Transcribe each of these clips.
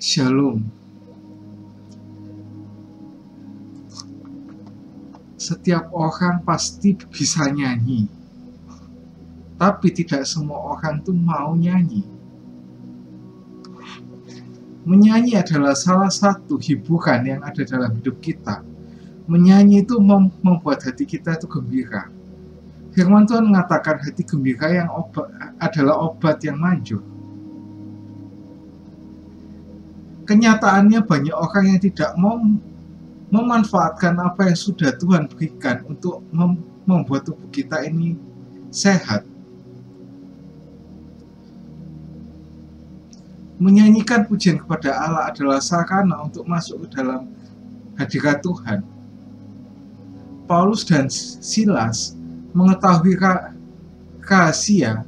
Shalom. Setiap orang pasti bisa nyanyi, tapi tidak semua orang tuh mau nyanyi. Menyanyi adalah salah satu hiburan yang ada dalam hidup kita. Menyanyi itu membuat hati kita itu gembira. Firman Tuhan mengatakan hati gembira yang adalah obat yang manjur. Kenyataannya banyak orang yang tidak mau memanfaatkan apa yang sudah Tuhan berikan untuk membuat tubuh kita ini sehat. Menyanyikan pujian kepada Allah adalah sarana untuk masuk ke dalam hadirat Tuhan. Paulus dan Silas mengetahui rahasia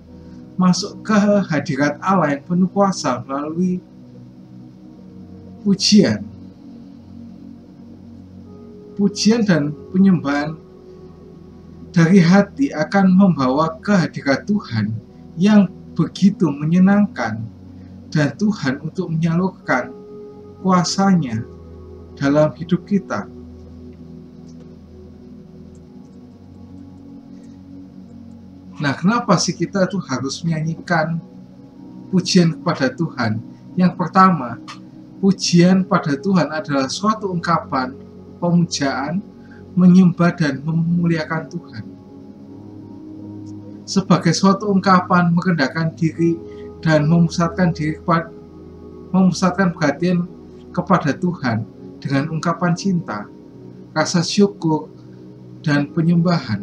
masuk ke hadirat Allah yang penuh kuasa melalui pujian. Pujian dan penyembahan dari hati akan membawa ke hadirat Tuhan yang begitu menyenangkan, dan Tuhan untuk menyalurkan kuasa-Nya dalam hidup kita. Nah, kenapa sih kita tuh harus menyanyikan pujian kepada Tuhan? Yang pertama, pujian pada Tuhan adalah suatu ungkapan pemujaan, menyembah dan memuliakan Tuhan. Sebagai suatu ungkapan merendahkan diri dan memusatkan perhatian kepada Tuhan dengan ungkapan cinta, rasa syukur, dan penyembahan.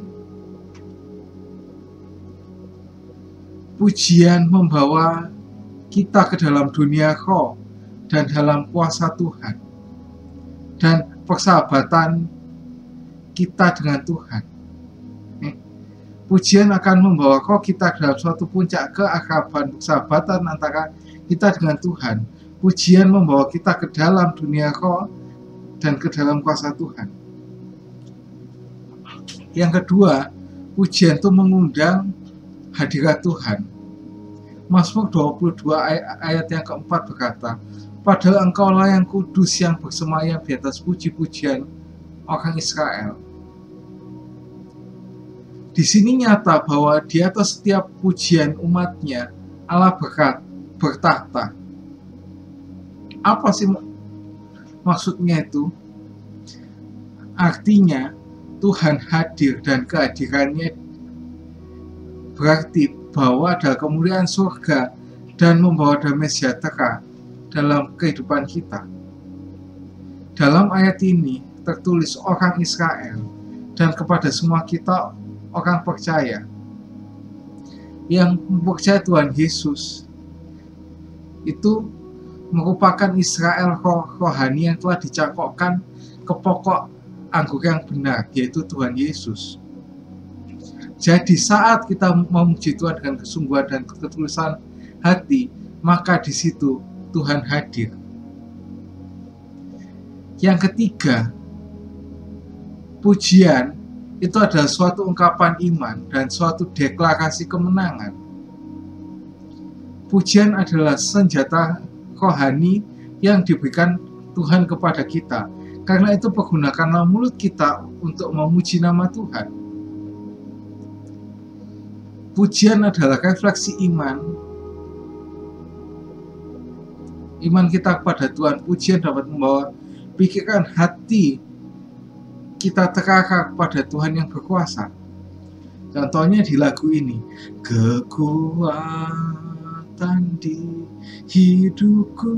Pujian membawa kita ke dalam dunia roh dan dalam kuasa Tuhan, dan persahabatan kita dengan Tuhan. Pujian akan membawa roh kita dalam suatu puncak keakraban persahabatan antara kita dengan Tuhan. Pujian membawa kita ke dalam dunia roh dan ke dalam kuasa Tuhan. Yang kedua, pujian itu mengundang hadirat Tuhan. Mazmur 22 ayat yang keempat berkata, "Padahal Engkaulah yang kudus yang bersemayam di atas puji-pujian orang Israel." Di sini nyata bahwa di atas setiap pujian umatnya Allah bertahta. Apa sih maksudnya itu? Artinya Tuhan hadir, dan kehadirannya berarti bahwa ada kemuliaan surga dan membawa damai sejahtera dalam kehidupan kita. Dalam ayat ini tertulis orang Israel, dan kepada semua kita orang percaya yang percaya Tuhan Yesus itu merupakan Israel rohani yang telah dicangkokkan ke pokok anggur yang benar, yaitu Tuhan Yesus. Jadi saat kita memuji Tuhan dengan kesungguhan dan ketulusan hati, maka di situ Tuhan hadir. Yang ketiga, pujian itu adalah suatu ungkapan iman dan suatu deklarasi kemenangan. Pujian adalah senjata rohani yang diberikan Tuhan kepada kita. Karena itu pergunakanlah mulut kita untuk memuji nama Tuhan. Pujian adalah refleksi iman kita kepada Tuhan. Pujian dapat membawa pikiran hati kita terarah kepada Tuhan yang berkuasa. Contohnya di lagu ini, kekuatan di hidupku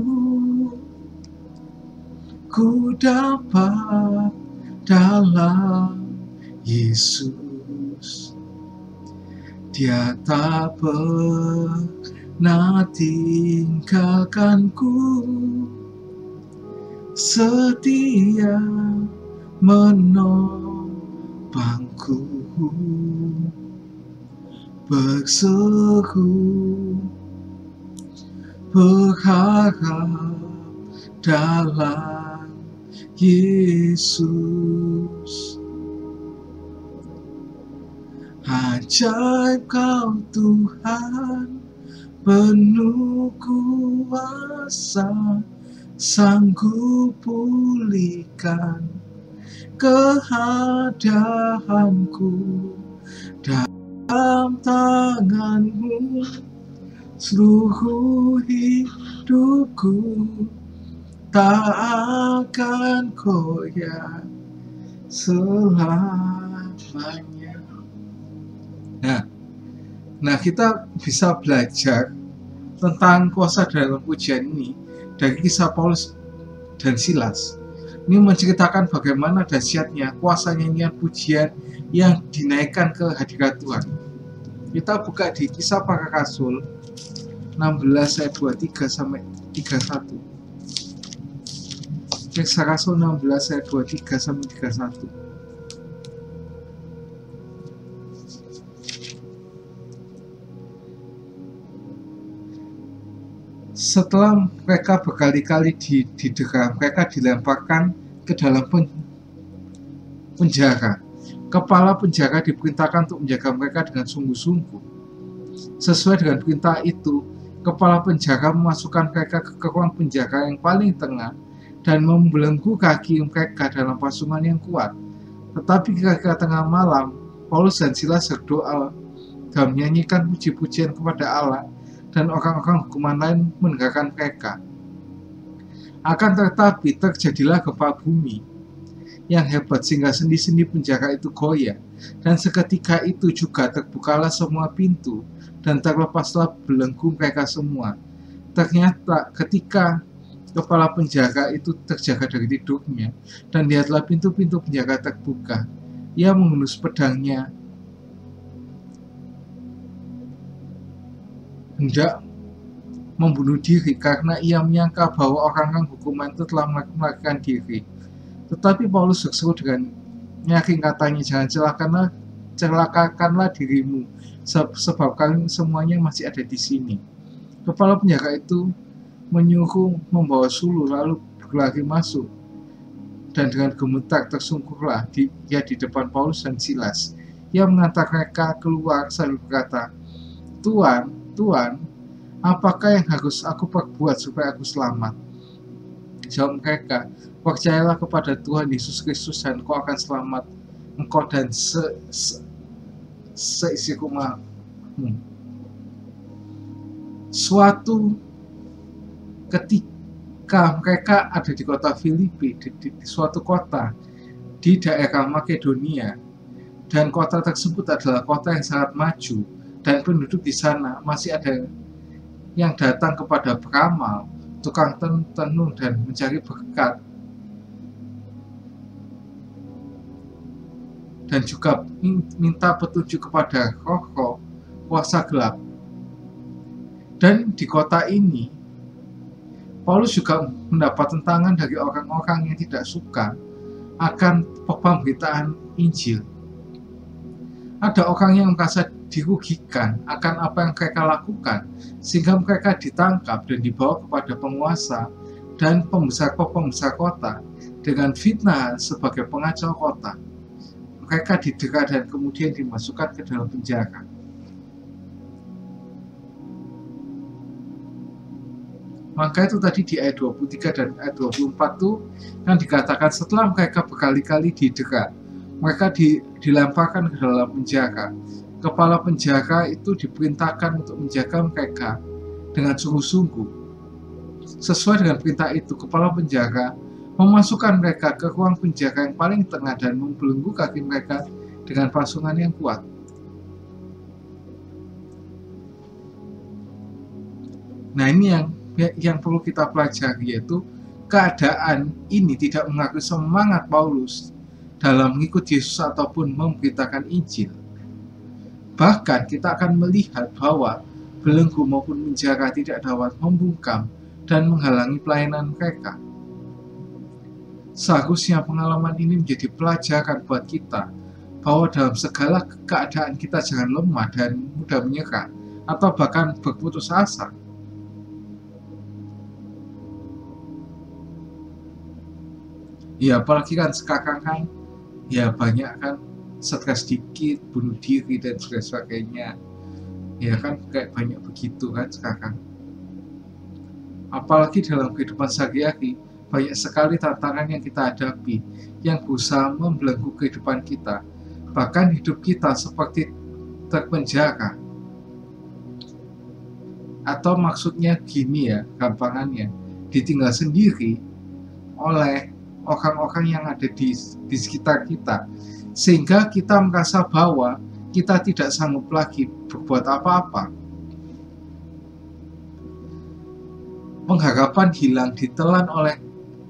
ku dapat dalam Yesus. Dia tak pernah tinggalkanku, setia menopangku, berseru berharap dalam Yesus. Ajaib Kau Tuhan, penuh kuasa sanggup pulihkan keadaanku. Dalam tangan-Mu seluruh hidupku tak akan goyah selamanya. Nah, kita bisa belajar tentang kuasa dalam pujian ini dari kisah Paulus dan Silas. Ini menceritakan bagaimana dahsyatnya kuasa nyanyian pujian yang dinaikkan ke hadirat Tuhan. Kita buka di Kisah Para Rasul 16 ayat 23 sampai 31. Kisah Rasul 16 ayat 23 sampai 31. Setelah mereka berkali-kali didera, mereka dilemparkan ke dalam penjara. Kepala penjara diperintahkan untuk menjaga mereka dengan sungguh-sungguh. Sesuai dengan perintah itu, kepala penjara memasukkan mereka ke ruang penjara yang paling tengah dan membelenggu kaki mereka dalam pasungan yang kuat. Tetapi kira-kira tengah malam, Paulus dan Silas berdoa dan menyanyikan puji-pujian kepada Allah, dan orang-orang hukuman lain mendengarkan mereka. Akan tetapi terjadilah gempa bumi yang hebat sehingga sendi-sendi penjara itu goyah, dan seketika itu juga terbukalah semua pintu dan terlepaslah belenggu mereka semua. Ternyata ketika kepala penjara itu terjaga dari tidurnya, dan lihatlah pintu-pintu penjara terbuka, ia menghunus pedangnya hendak membunuh diri karena ia menyangka bahwa orang-orang hukuman itu telah melarikan diri. Tetapi Paulus berseru dengan nyaring, katanya, jangan celakakanlah dirimu, sebab kalian semuanya masih ada di sini. Kepala penjara itu menyuruh membawa suluh, lalu berlari masuk, dan dengan gemetar tersungkurlah dia di depan Paulus dan Silas. Ia mengantar mereka keluar sambil berkata, Tuan, apakah yang harus aku perbuat supaya aku selamat? Jawab mereka, percayalah kepada Tuhan Yesus Kristus dan kau akan selamat, engkau dan seisi rumahmu. Suatu ketika mereka ada di kota Filipi, di suatu kota di daerah Makedonia, dan kota tersebut adalah kota yang sangat maju, dan penduduk di sana masih ada yang datang kepada peramal, tukang tenun, dan mencari berkat, dan juga minta petunjuk kepada roh-roh kuasa gelap. Dan di kota ini, Paulus juga mendapat tentangan dari orang-orang yang tidak suka akan pemberitaan Injil. Ada orang yang merasa dirugikan akan apa yang mereka lakukan, sehingga mereka ditangkap dan dibawa kepada penguasa dan pembesar kota dengan fitnah sebagai pengacau kota. Mereka didera dan kemudian dimasukkan ke dalam penjara. Maka itu tadi di ayat 23 dan ayat 24 tuh yang dikatakan setelah mereka berkali-kali didera, mereka dilemparkan ke dalam penjara. Kepala penjara itu diperintahkan untuk menjaga mereka dengan sungguh-sungguh. Sesuai dengan perintah itu, kepala penjara memasukkan mereka ke ruang penjara yang paling tengah dan membelenggu kaki mereka dengan pasungan yang kuat. Nah, ini yang perlu kita pelajari, yaitu keadaan ini tidak mengaruhi semangat Paulus dalam mengikuti Yesus ataupun memberitakan Injil. Bahkan kita akan melihat bahwa belenggu maupun penjara tidak dapat membungkam dan menghalangi pelayanan mereka. Seharusnya pengalaman ini menjadi pelajaran buat kita bahwa dalam segala keadaan kita jangan lemah dan mudah menyerah atau bahkan berputus asa. Ya, apalagi kan sekarang kan ya banyak kan stres dikit, bunuh diri dan sebagainya. Ya kan kayak banyak begitu kan sekarang. Apalagi dalam kehidupan sehari-hari, banyak sekali tantangan yang kita hadapi yang berusaha membelenggu kehidupan kita. Bahkan hidup kita seperti terpenjara. Atau maksudnya gini ya, gampangannya, ditinggal sendiri oleh orang-orang yang ada di sekitar kita, sehingga kita merasa bahwa kita tidak sanggup lagi berbuat apa-apa. Pengharapan hilang ditelan oleh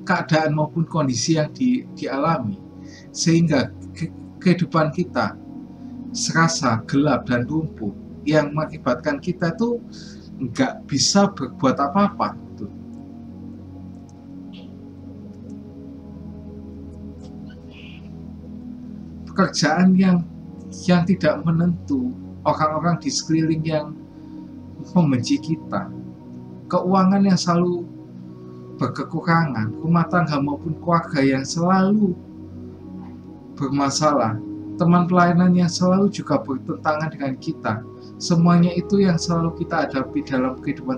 keadaan maupun kondisi yang dialami, sehingga kehidupan kita serasa gelap dan lumpuh, yang mengakibatkan kita tuh nggak bisa berbuat apa-apa. Pekerjaan yang tidak menentu, orang-orang di sekeliling yang membenci kita, keuangan yang selalu berkekurangan, rumah tangga maupun keluarga yang selalu bermasalah, teman pelayanan yang selalu juga bertentangan dengan kita. Semuanya itu yang selalu kita hadapi dalam kehidupan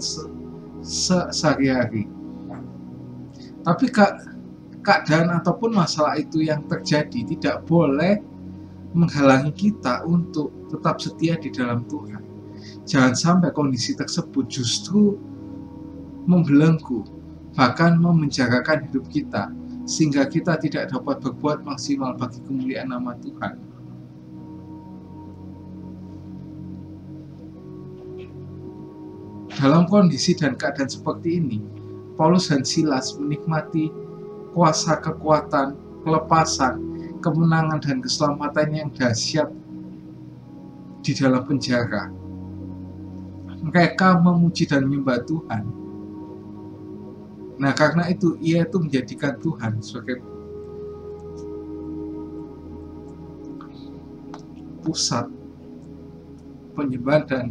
sehari-hari. Tapi keadaan ataupun masalah itu yang terjadi tidak boleh menghalangi kita untuk tetap setia di dalam Tuhan. Jangan sampai kondisi tersebut justru membelenggu, bahkan memenjarakan hidup kita, sehingga kita tidak dapat berbuat maksimal bagi kemuliaan nama Tuhan. Dalam kondisi dan keadaan seperti ini, Paulus dan Silas menikmati kuasa kekuatan, kelepasan, kemenangan dan keselamatan yang dahsyat di dalam penjara. Mereka memuji dan menyembah Tuhan. Nah, karena itu ia itu menjadikan Tuhan sebagai pusat penyembahan dan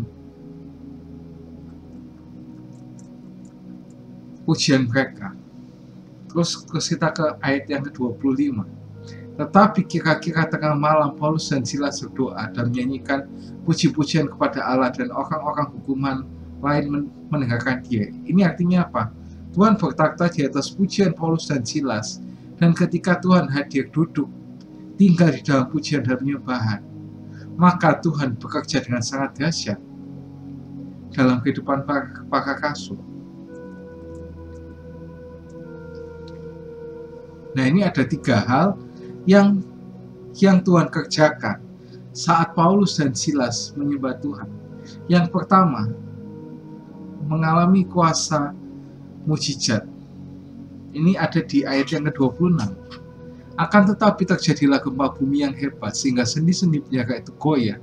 pujian mereka. Terus kita ke ayat yang ke-25. Tetapi kira-kira tengah malam Paulus dan Silas berdoa dan menyanyikan puji-pujian kepada Allah, dan orang-orang hukuman lain mendengarkan dia. Ini artinya apa? Tuhan bertakhta di atas pujian Paulus dan Silas, dan ketika Tuhan hadir duduk tinggal di dalam pujian dan penyembahan, maka Tuhan bekerja dengan sangat dahsyat dalam kehidupan para rasul. Nah, ini ada 3 hal yang Tuhan kerjakan saat Paulus dan Silas menyembah Tuhan. Yang pertama, mengalami kuasa mujizat. Ini ada di ayat yang ke-26. Akan tetapi terjadilah gempa bumi yang hebat, sehingga sendi-sendi penjara itu goyah,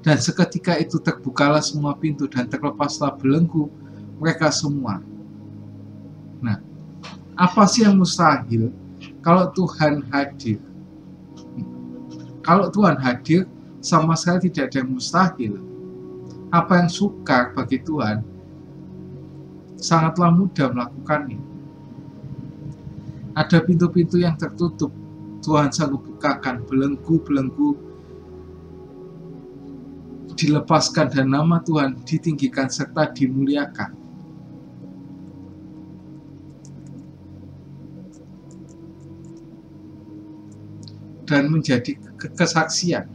dan seketika itu terbukalah semua pintu dan terlepaslah belenggu mereka semua. Nah, apa sih yang mustahil kalau Tuhan hadir? Kalau Tuhan hadir, sama sekali tidak ada yang mustahil. Apa yang sukar bagi Tuhan, sangatlah mudah melakukannya. Ada pintu-pintu yang tertutup, Tuhan sanggup bukakan, belenggu-belenggu dilepaskan, dan nama Tuhan ditinggikan serta dimuliakan. Dan menjadi kesaksian.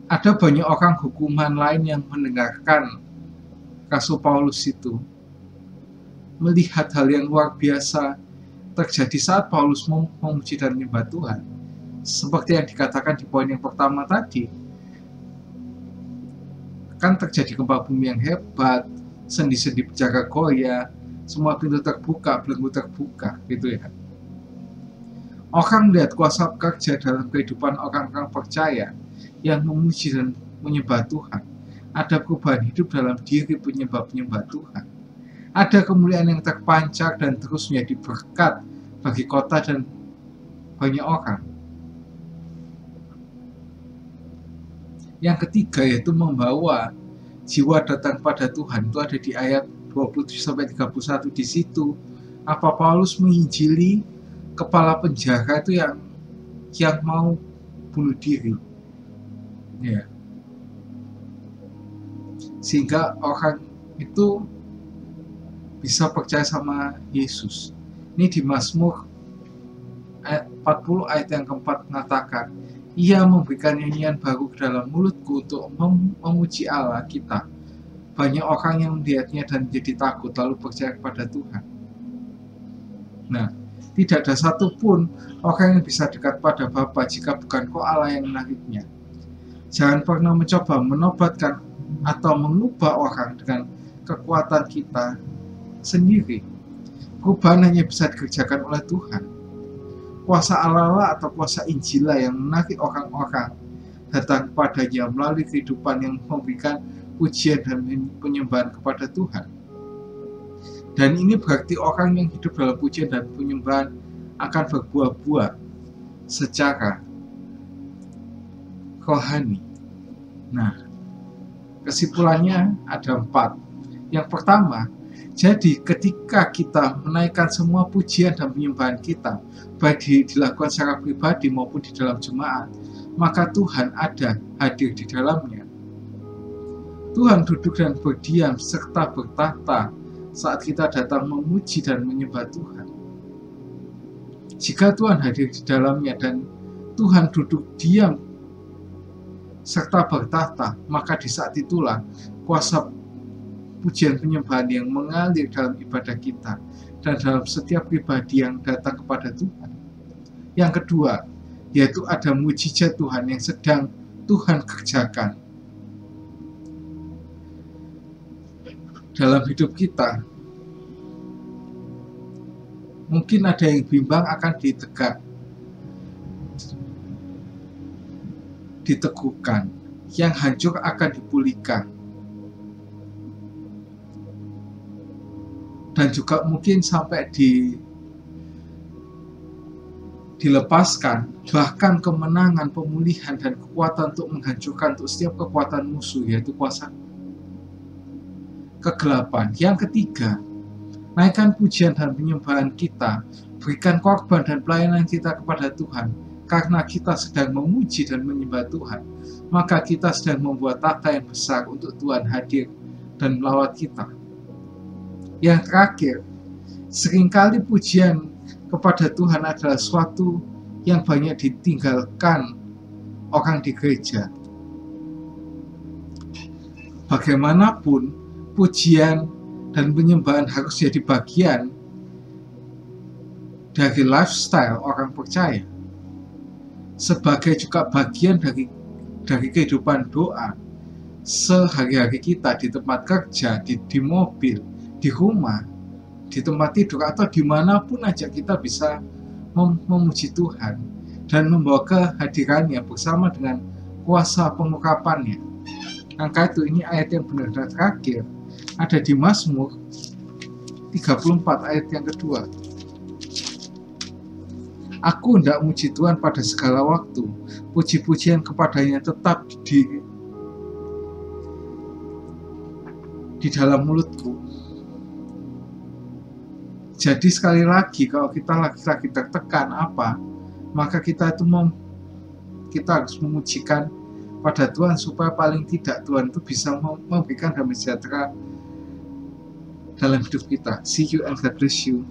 Ada banyak orang hukuman lain yang mendengarkan Rasul Paulus itu, melihat hal yang luar biasa terjadi saat Paulus memuji dan menyembah Tuhan. Seperti yang dikatakan di poin yang pertama tadi, kan terjadi gempa bumi yang hebat, sendi-sendi penjara goyah, semua pintu terbuka, belenggu terbuka, gitu ya. Orang melihat kuasa bekerja dalam kehidupan orang-orang percaya yang memuji dan menyembah Tuhan. Ada perubahan hidup dalam diri penyembah-penyembah Tuhan. Ada kemuliaan yang terpancar dan terus menjadi berkat bagi kota dan banyak orang. Yang ketiga yaitu membawa jiwa datang pada Tuhan. Itu ada di ayat 27-31. Di situ apa Paulus menginjili kepala penjara itu yang mau bunuh diri, ya, sehingga orang itu bisa percaya sama Yesus. Ini di Mazmur ayat 40 ayat yang keempat mengatakan, Ia memberikan nyanyian baru ke dalam mulutku untuk memuji Allah kita. Banyak orang yang melihatnya dan menjadi takut lalu percaya kepada Tuhan. Nah, tidak ada satupun orang yang bisa dekat pada Bapa jika bukan Roh Allah yang menariknya. Jangan pernah mencoba menobatkan atau mengubah orang dengan kekuatan kita sendiri. Perubahan hanya bisa dikerjakan oleh Tuhan. Kuasa Allah atau kuasa Injil yang menarik orang-orang datang kepadanya melalui kehidupan yang memberikan pujian dan penyembahan kepada Tuhan. Dan ini berarti orang yang hidup dalam pujian dan penyembahan akan berbuah-buah secara rohani. Nah, kesimpulannya ada 4. Yang pertama, jadi ketika kita menaikkan semua pujian dan penyembahan kita, baik dilakukan secara pribadi maupun di dalam jemaat, maka Tuhan ada hadir di dalamnya. Tuhan duduk dan berdiam serta bertahta saat kita datang memuji dan menyembah Tuhan. Jika Tuhan hadir di dalamnya dan Tuhan duduk diam serta bertahta, maka di saat itulah kuasa pujian penyembahan yang mengalir dalam ibadah kita dan dalam setiap pribadi yang datang kepada Tuhan. Yang kedua, yaitu ada mujizat Tuhan yang sedang Tuhan kerjakan dalam hidup kita. Mungkin ada yang bimbang akan diteguhkan, yang hancur akan dipulihkan, dan juga mungkin sampai dilepaskan, bahkan kemenangan, pemulihan, dan kekuatan untuk menghancurkan untuk setiap kekuatan musuh, yaitu kuasa kegelapan. Yang ketiga, naikkan pujian dan penyembahan kita, berikan korban dan pelayanan kita kepada Tuhan, karena kita sedang memuji dan menyembah Tuhan, maka kita sedang membuat tahta yang besar untuk Tuhan hadir dan melawat kita. Yang terakhir, seringkali pujian kepada Tuhan adalah suatu yang banyak ditinggalkan orang di gereja. Bagaimanapun, pujian dan penyembahan harus jadi bagian dari lifestyle orang percaya, sebagai juga bagian dari kehidupan doa sehari-hari kita di tempat kerja, di mobil, di rumah, di tempat tidur, atau dimanapun aja kita bisa memuji Tuhan dan membawa kehadirannya bersama dengan kuasa pengurapannya. Angka itu, ini ayat yang benar-benar terakhir, ada di Mazmur 34 ayat yang kedua. Aku hendak muji Tuhan pada segala waktu, puji-pujian kepadanya tetap di dalam mulutku. Jadi sekali lagi, kalau kita lagi tertekan maka kita harus memujikan pada Tuhan, supaya paling tidak Tuhan itu bisa memberikan damai sejahtera dalam hidup kita. See you and God bless you.